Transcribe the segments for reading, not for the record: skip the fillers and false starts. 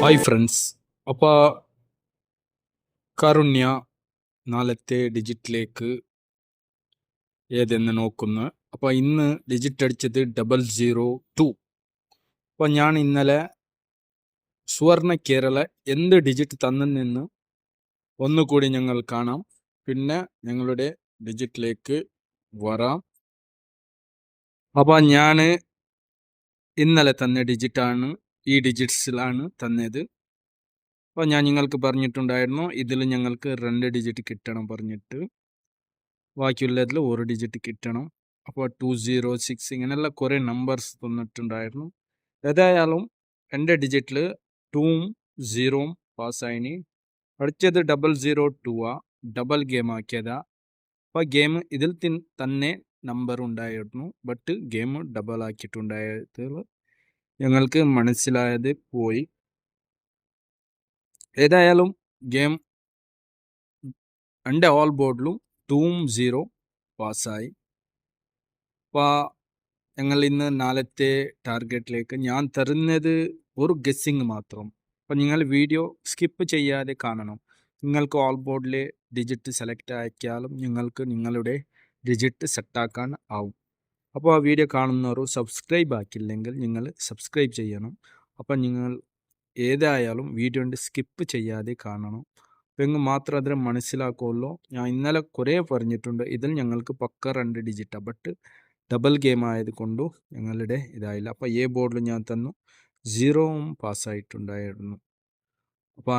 Hi friends. അപ്പോൾ കാരുണ്യ നാളത്തെ ഡിജിറ്റിലേക്ക് ഏതെന്ന് നോക്കുന്നു. അപ്പോൾ ഇന്ന് ഡിജിറ്റ് അടിച്ചത് 002. അപ്പോൾ ഞാൻ ഇന്നലെ സുവർണ കേരള എന്ത് ഡിജിറ്റ് തന്നെന്ന് ഒന്നുകൂടി ഞങ്ങൾ കാണാം. പിന്നെ ഞങ്ങളുടെ ഡിജിറ്റിലേക്ക് വരാം. അപ്പോൾ ഞാൻ ഇന്നലെ തന്ന ഡിജിറ്റാണ്, ഈ ഡിജിറ്റ്സിലാണ് തന്നത്. അപ്പോൾ ഞാൻ നിങ്ങൾക്ക് പറഞ്ഞിട്ടുണ്ടായിരുന്നു ഇതിൽ ഞങ്ങൾക്ക് 2 ഡിജിറ്റ് കിട്ടണം പറഞ്ഞിട്ട്, ബാക്കിയുള്ളതിൽ 1 ഡിജിറ്റ് കിട്ടണം. അപ്പോൾ 206 ഇങ്ങനെയുള്ള കുറേ നമ്പേഴ്സ് തന്നിട്ടുണ്ടായിരുന്നു. ഏതായാലും എൻ്റെ ഡിജിറ്റിൽ 2ഉം 0ഉം പാസ്സായിനി. അടുത്തത് 002 ഡബിൾ ഗെയിം ആക്കിയതാ. അപ്പോൾ ഗെയിം ഇതിൽ തന്നെ നമ്പർ ഉണ്ടായിരുന്നു, ബട്ട് ഗെയിം ഡബിൾ ആക്കിയിട്ടുണ്ടായത് ഞങ്ങൾക്ക് മനസ്സിലായത് പോയി. ഏതായാലും ഗെയിം എൻ്റെ ഓൾ ബോർഡിലും 2ഉം 0 പാസ്സായി. അപ്പോൾ ഞങ്ങൾ ഇന്ന് നാളത്തെ ടാർഗറ്റിലേക്ക് ഞാൻ തരുന്നത് ഒരു ഗസ്സിങ് മാത്രം. അപ്പോൾ നിങ്ങൾ വീഡിയോ സ്കിപ്പ് ചെയ്യാതെ കാണണം. നിങ്ങൾക്ക് ഓൾ ബോർഡിലെ ഡിജിറ്റ് സെലക്ട് ആക്കിയാലും നിങ്ങൾക്ക് നിങ്ങളുടെ ഡിജിറ്റ് സെറ്റാക്കാൻ ആവും. അപ്പോൾ ആ വീഡിയോ കാണുന്നവർ സബ്സ്ക്രൈബ് ആക്കില്ലെങ്കിൽ നിങ്ങൾ സബ്സ്ക്രൈബ് ചെയ്യണം. അപ്പോൾ നിങ്ങൾ ഏതായാലും വീഡിയോൻ്റെ സ്കിപ്പ് ചെയ്യാതെ കാണണം. അപ്പോൾ മാത്രം അതിനെ മനസ്സിലാക്കുമല്ലോ. ഞാൻ ഇന്നലെ കുറേ പറഞ്ഞിട്ടുണ്ട് ഇതിൽ ഞങ്ങൾക്ക് പക്ക 2 ഡിജിറ്റാണ്, ബട്ട് ഡബിൾ ഗെയിം ആയതുകൊണ്ടു ഞങ്ങളുടെ ഇതായില്ല. അപ്പോൾ എ ബോർഡിൽ ഞാൻ തന്നു 0ഉം പാസ്സായിട്ടുണ്ടായിരുന്നു. അപ്പോൾ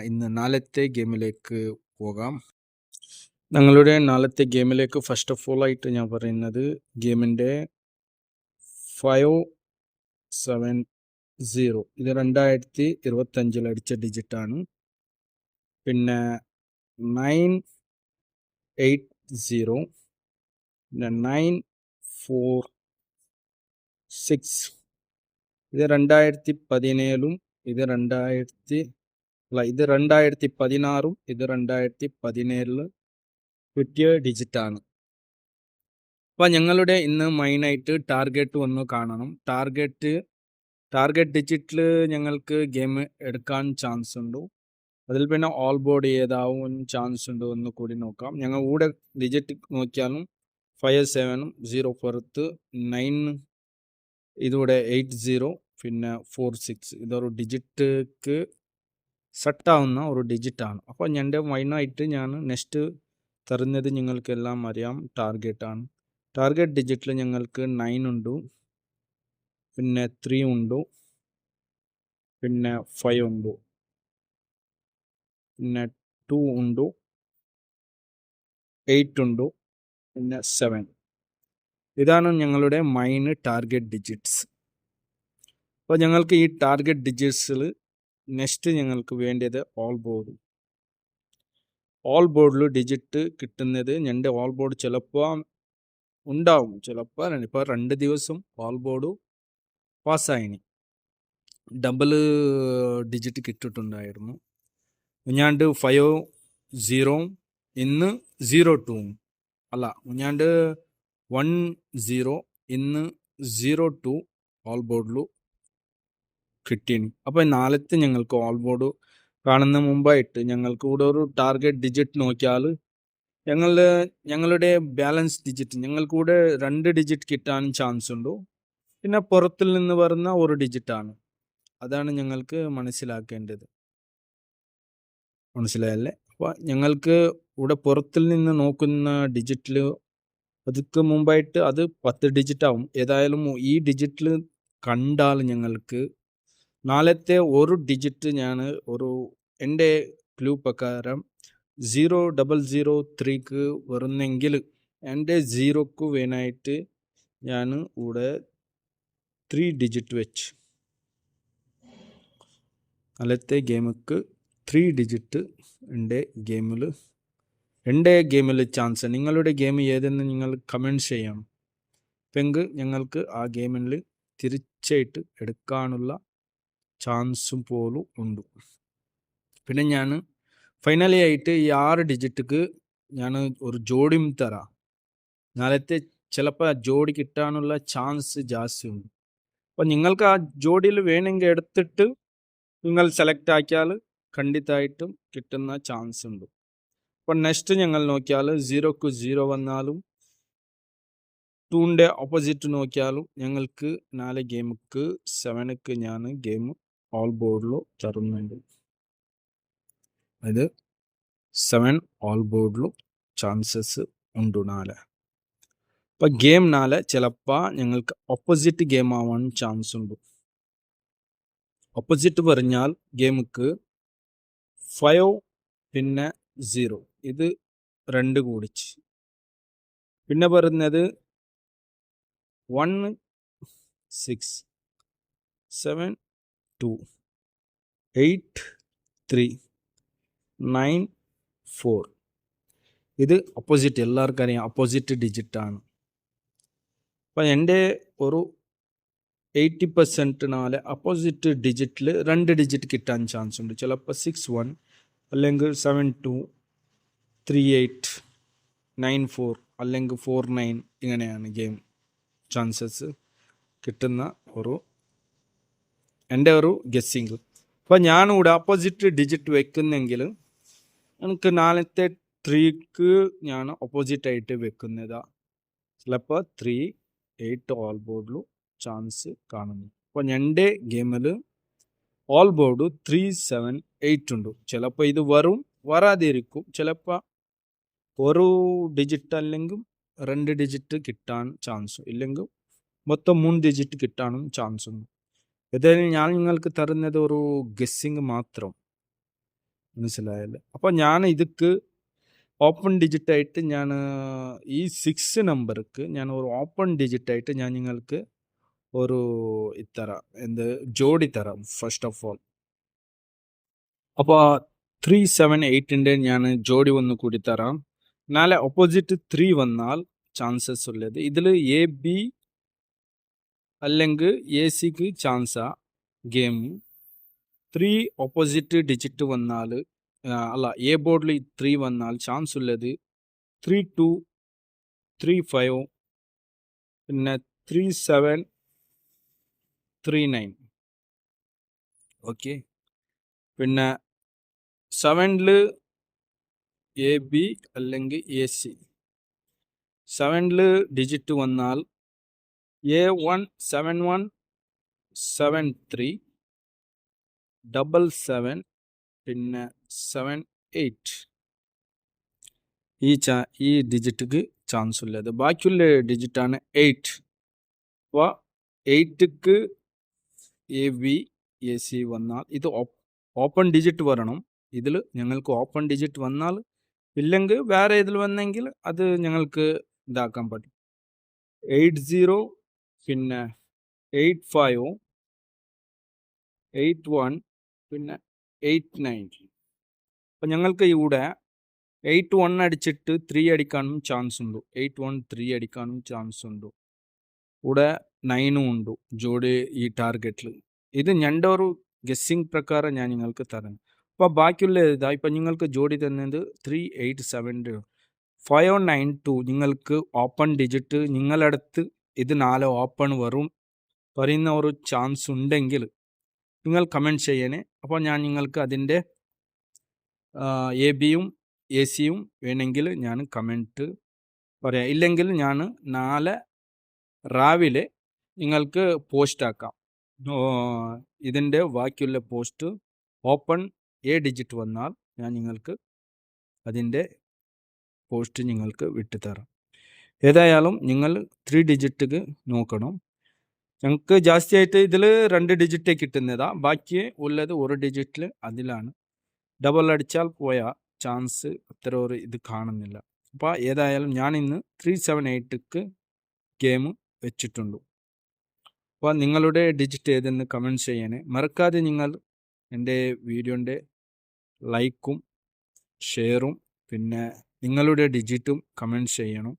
ഇന്ന് നാളത്തെ ഗെയിമിലേക്ക് പോകാം. ഞങ്ങളുടെ നാളത്തെ ഗെയിമിലേക്ക് ഫസ്റ്റ് ഓഫ് ഓൾ ആയിട്ട് ഞാൻ പറയുന്നത് ഗെയിമിൻ്റെ 570 ഇത് 2025 അടിച്ച ഡിജിറ്റാണ്. പിന്നെ 980 പിന്നെ 946 ഇത് 2017ഉം ഇത് 2016ഉം ഇത് 2017 കിട്ടിയ ഡിജിറ്റാണ്. അപ്പോൾ ഞങ്ങളുടെ ഇന്ന് മെയിനായിട്ട് ടാർഗറ്റ് ഒന്ന് കാണണം. ടാർഗറ്റ് ഡിജിറ്റിൽ ഞങ്ങൾക്ക് ഗെയിം എടുക്കാൻ ചാൻസ് ഉണ്ട്. അതിൽ പിന്നെ ഓൾ ബോർഡ് ഏതാവും ചാൻസ് ഉണ്ടോ എന്ന് കൂടി നോക്കാം. ഞങ്ങൾ കൂടെ ഡിജിറ്റ് നോക്കിയാലും 57ഉം 04 9 ഇതൂടെ 80 പിന്നെ 46 ഇതൊരു ഡിജിറ്റ്ക്ക് സെറ്റാവുന്ന ഒരു ഡിജിറ്റാണ്. അപ്പോൾ എൻ്റെ മെയിനായിട്ട് ഞാൻ നെക്സ്റ്റ് തരുന്നത് നിങ്ങൾക്കെല്ലാം അറിയാം ടാർഗറ്റാണ്. ടാർഗറ്റ് ഡിജിറ്റിൽ ഞങ്ങൾക്ക് 9 ഉണ്ട്, പിന്നെ 3 ഉണ്ട്, പിന്നെ 5 ഉണ്ട്, പിന്നെ 2 ഉണ്ട്, 8 ഉണ്ട്, പിന്നെ 7. ഇതാണ് ഞങ്ങളുടെ മെയിൻ ടാർഗറ്റ് ഡിജിറ്റ്സ്. അപ്പോൾ ഞങ്ങൾക്ക് ഈ ടാർഗറ്റ് ഡിജിറ്റ്സിൽ നെക്സ്റ്റ് ഞങ്ങൾക്ക് വേണ്ടത് ഓൾ ബോർഡിൽ ഡിജിറ്റ് കിട്ടുന്നത് എൻ്റെ ഓൾ ബോർഡ് ചിലപ്പോൾ ഉണ്ടാവും, ചിലപ്പോൾ ഇപ്പോൾ 2 ദിവസം ഓൾ ബോർഡ് പാസ്സായിനി. ഡബിൾ ഡിജിറ്റ് കിട്ടിയിട്ടുണ്ടായിരുന്നു. മുഞ്ഞാണ്ട് 50ഉം ഇന്ന് 02ഉം അല്ല, മുഞ്ഞാണ്ട് 10 ഇന്ന് 02 ഓൾ ബോർഡിൽ കിട്ടിയിനി. അപ്പോൾ നാളത്തെ ഞങ്ങൾക്ക് ഓൾ ബോർഡ് കാണുന്ന മുമ്പായിട്ട് ഞങ്ങൾക്ക് ഇവിടെ ഒരു ടാർഗറ്റ് ഡിജിറ്റ് നോക്കിയാൽ ഞങ്ങളുടെ ബാലൻസ് ഡിജിറ്റ് ഞങ്ങൾക്ക് കൂടെ 2 ഡിജിറ്റ് കിട്ടാൻ ചാൻസ് ഉണ്ട്. പിന്നെ പുറത്തിൽ നിന്ന് വരുന്ന ഒരു ഡിജിറ്റാണ്. അതാണ് ഞങ്ങൾക്ക് മനസ്സിലാക്കേണ്ടത്. മനസ്സിലായല്ലേ? അപ്പോൾ ഞങ്ങൾക്ക് ഇവിടെ പുറത്തിൽ നിന്ന് നോക്കുന്ന ഡിജിറ്റിൽ അതിക്ക് മുമ്പായിട്ട് അത് 10 ഡിജിറ്റ് ആവും. ഏതായാലും ഈ ഡിജിറ്റിൽ കണ്ടാൽ ഞങ്ങൾക്ക് നാളത്തെ ഒരു ഡിജിറ്റ് ഞാൻ ഒരു എൻ്റെ ക്ലൂ പ്രകാരം 0003ക്ക് വരുന്നെങ്കിൽ എൻ്റെ 0ക്ക് വേണമായിട്ട് ഞാൻ ഇവിടെ 3 ഡിജിറ്റ് വെച്ച് നാളത്തെ ഗെയിമുക്ക് 3 ഡിജിറ്റ് എൻ്റെ ഗെയിമിൽ ചാൻസ്. നിങ്ങളുടെ ഗെയിം ഏതെന്ന് നിങ്ങൾ കമൻറ്റ് ചെയ്യണം. എങ്കിൽ ഞങ്ങൾക്ക് ആ ഗെയിമിൽ തീർച്ചയായിട്ട് എടുക്കാനുള്ള ചാൻസും പോലും ഉണ്ട്. പിന്നെ ഞാൻ ഫൈനലി ആയിട്ട് ഈ 6 ഡിജിറ്റ്ക്ക് ഞാൻ ഒരു ജോഡിയും തരാം. നാളത്തെ ചിലപ്പോൾ ആ ജോഡി കിട്ടാനുള്ള ചാൻസ് ജാസ്തി ഉണ്ട്. അപ്പോൾ നിങ്ങൾക്ക് ആ ജോഡിയിൽ വേണമെങ്കിൽ എടുത്തിട്ട് നിങ്ങൾ സെലക്ട് ആക്കിയാൽ ഖണ്ഡിതമായിട്ടും കിട്ടുന്ന ചാൻസ് ഉണ്ട്. അപ്പോൾ നെക്സ്റ്റ് ഞങ്ങൾ നോക്കിയാൽ 0ക്ക് 0 വന്നാലും 2ൻ്റെ ഓപ്പോസിറ്റ് നോക്കിയാലും ഞങ്ങൾക്ക് 4 ഗെയിമുക്ക് 7ക്ക് ഞാൻ ഗെയിം ഓൾ ബോർഡിൽ തരുന്നുണ്ട്. അത് 7 ഓൾ ബോർഡിൽ ചാൻസസ് ഉണ്ട് 4. അപ്പോൾ ഗെയിം 4 ചിലപ്പോൾ ഞങ്ങൾക്ക് ഓപ്പോസിറ്റ് ഗെയിം ആവാൻ ചാൻസ് ഉണ്ട്. ഓപ്പോസിറ്റ് പറഞ്ഞാൽ ഗെയിമുക്ക് 5 പിന്നെ 0 ഇത് 2 കൂടിച്ച്, പിന്നെ പറയുന്നത് 1 6 7 2 8 3 9 4 ഇത് ഓപ്പോസിറ്റ്. എല്ലാവർക്കും അറിയാം ഓപ്പോസിറ്റ് ഡിജിറ്റാണ്. അപ്പം എൻ്റെ ഒരു 80% അപ്പോസിറ്റ് ഡിജിറ്റിൽ 2 ഡിജിറ്റ് കിട്ടാൻ ചാൻസ് ഉണ്ട്. ചിലപ്പോൾ 6 1 അല്ലെങ്കിൽ 7 2 3 8 9 4 അല്ലെങ്കിൽ 4 9 ഇങ്ങനെയാണ് ഗെയിം ചാൻസസ് കിട്ടുന്ന എൻ്റെ ഒരു ഗസ്സിങ്. അപ്പോൾ ഞാനിവിടെ ഓപ്പോസിറ്റ് ഡിജിറ്റ് വെക്കുന്നെങ്കിൽ എനിക്ക് 4ത്തെ 3ക്ക് ഞാൻ ഓപ്പോസിറ്റായിട്ട് വെക്കുന്നതാ. ചിലപ്പോൾ 3 8 ഓൾ ബോർഡിൽ ചാൻസ് കാണുന്നു. അപ്പോൾ എൻ്റെ ഗെയിമിൽ ഓൾ ബോർഡ് 3 7 8 ഉണ്ട്. ചിലപ്പോൾ ഇത് വരാതിരിക്കും. ചിലപ്പോൾ ഒരു ഡിജിറ്റ് അല്ലെങ്കിൽ 2 ഡിജിറ്റ് കിട്ടാൻ ചാൻസ്, ഇല്ലെങ്കിൽ മൊത്തം 3 ഡിജിറ്റ് കിട്ടാനും ചാൻസ് ഉണ്ട്. ഏതായാലും ഞാൻ നിങ്ങൾക്ക് തരുന്നത് ഒരു ഗസ്സിങ് മാത്രം, മനസ്സിലായല്ലേ? അപ്പോൾ ഞാൻ ഇതിക്ക് ഓപ്പൺ ഡിജിറ്റായിട്ട് ഞാൻ ഈ 6 നമ്പർക്ക് ഞാൻ ഒരു ഓപ്പൺ ഡിജിറ്റായിട്ട് ഞാൻ നിങ്ങൾക്ക് ഒരു ജോഡി തരാം ഫസ്റ്റ് ഓഫ് ഓൾ. അപ്പോൾ 3 7 8ൻ്റെ ഞാൻ ജോഡി ഒന്ന് കൂടി തരാം. 4 ഓപ്പോസിറ്റ് 3 വന്നാൽ ചാൻസസ് ഉള്ളത് ഇതിൽ AB അല്ലെങ്കിൽ AC ചാൻസാ ഗെയിം. 3 ഓപ്പോസിറ്റ് ഡിജിറ്റ് വന്നാൽ എ ബോർഡിൽ 3 വന്നാൽ ചാൻസ് ഉള്ളത് 3 2 3 5 പിന്നെ 3 7 3 9. ഓക്കെ, പിന്നെ 7ൽ AB അല്ലെങ്കിൽ AC. 7ൽ ഡിജിറ്റ് വന്നാൽ A1 7 1 7 3 7 പിന്നെ 7 8 ഈ ഡിജിറ്റ് ചാൻസ് ഉള്ളത്. ബാക്കിയുള്ള ഡിജിറ്റാണ് 8. അപ്പോൾ 8ക്ക് AB AC വന്നാൽ ഇത് ഓപ്പൺ ഡിജിറ്റ് വരണം. ഇതിൽ ഞങ്ങൾക്ക് ഓപ്പൺ ഡിജിറ്റ് വന്നാൽ, ഇല്ലെങ്കിൽ വേറെ ഇതിൽ വന്നെങ്കിൽ അത് ഞങ്ങൾക്ക് ഇതാക്കാൻ പറ്റും. 8 0 പിന്നെ 8 5 8 1 പിന്നെ 8 9. അപ്പം ഞങ്ങൾക്ക് ഇവിടെ 8 1 അടിച്ചിട്ട് 3 അടിക്കാനും ചാൻസ് ഉണ്ട്. 8 1 3 അടിക്കാനും ചാൻസ് ഉണ്ട്. ഇവിടെ 9 ഉണ്ട് ജോഡി ഈ ടാർഗറ്റിൽ. ഇത് ഞങ്ങളുടെ ഒരു ഗസ്സിങ് പ്രകാരം ഞാൻ നിങ്ങൾക്ക് തരാം. അപ്പോൾ ബാക്കിയുള്ള ഇതാ ഇപ്പം നിങ്ങൾക്ക് ജോഡി തന്നത് 3 8 7 5 9 2. നിങ്ങൾക്ക് ഓപ്പൺ ഡിജിറ്റ് നിങ്ങളടുത്ത് ഇത് 4 ഓപ്പൺ വരും പറയുന്ന ഒരു ചാൻസ് ഉണ്ടെങ്കിൽ നിങ്ങൾ കമൻറ്റ് ചെയ്യണേ. അപ്പോൾ ഞാൻ നിങ്ങൾക്ക് അതിൻ്റെ ABയും AC വേണമെങ്കിൽ ഞാൻ കമൻറ്റ് പറയാം. ഇല്ലെങ്കിൽ ഞാൻ 4 രാവിലെ നിങ്ങൾക്ക് പോസ്റ്റ് ആക്കാം. ഇതിൻ്റെ ബാക്കിയുള്ള പോസ്റ്റ് ഓപ്പൺ A ഡിജിറ്റ് വന്നാൽ ഞാൻ നിങ്ങൾക്ക് അതിൻ്റെ പോസ്റ്റ് നിങ്ങൾക്ക് വിട്ടുതരാം. ഏതായാലും നിങ്ങൾ 3 ഡിജിറ്റ് നോക്കണം. ഞങ്ങൾക്ക് ജാസ്തിയായിട്ട് ഇതിൽ 2 ഡിജിറ്റ് കിട്ടുന്നതാ. ബാക്കി ഉള്ളത് 1 ഡിജിറ്റിൽ അതിലാണ്. ഡബിൾ അടിച്ചാൽ പോയ ചാൻസ് അത്ര ഒരു ഇത് കാണുന്നില്ല. അപ്പോൾ ഏതായാലും ഞാൻ ഇന്ന് 3 7 8ക്ക് ഗെയിം വെച്ചിട്ടുണ്ട്. അപ്പോൾ നിങ്ങളുടെ ഡിജിറ്റ് ഏതെന്ന് കമൻറ്റ് ചെയ്യണേ. മറക്കാതെ നിങ്ങൾ എൻ്റെ വീഡിയോൻ്റെ ലൈക്കും ഷെയറും പിന്നെ നിങ്ങളുടെ ഡിജിറ്റും കമൻറ്റ് ചെയ്യണം.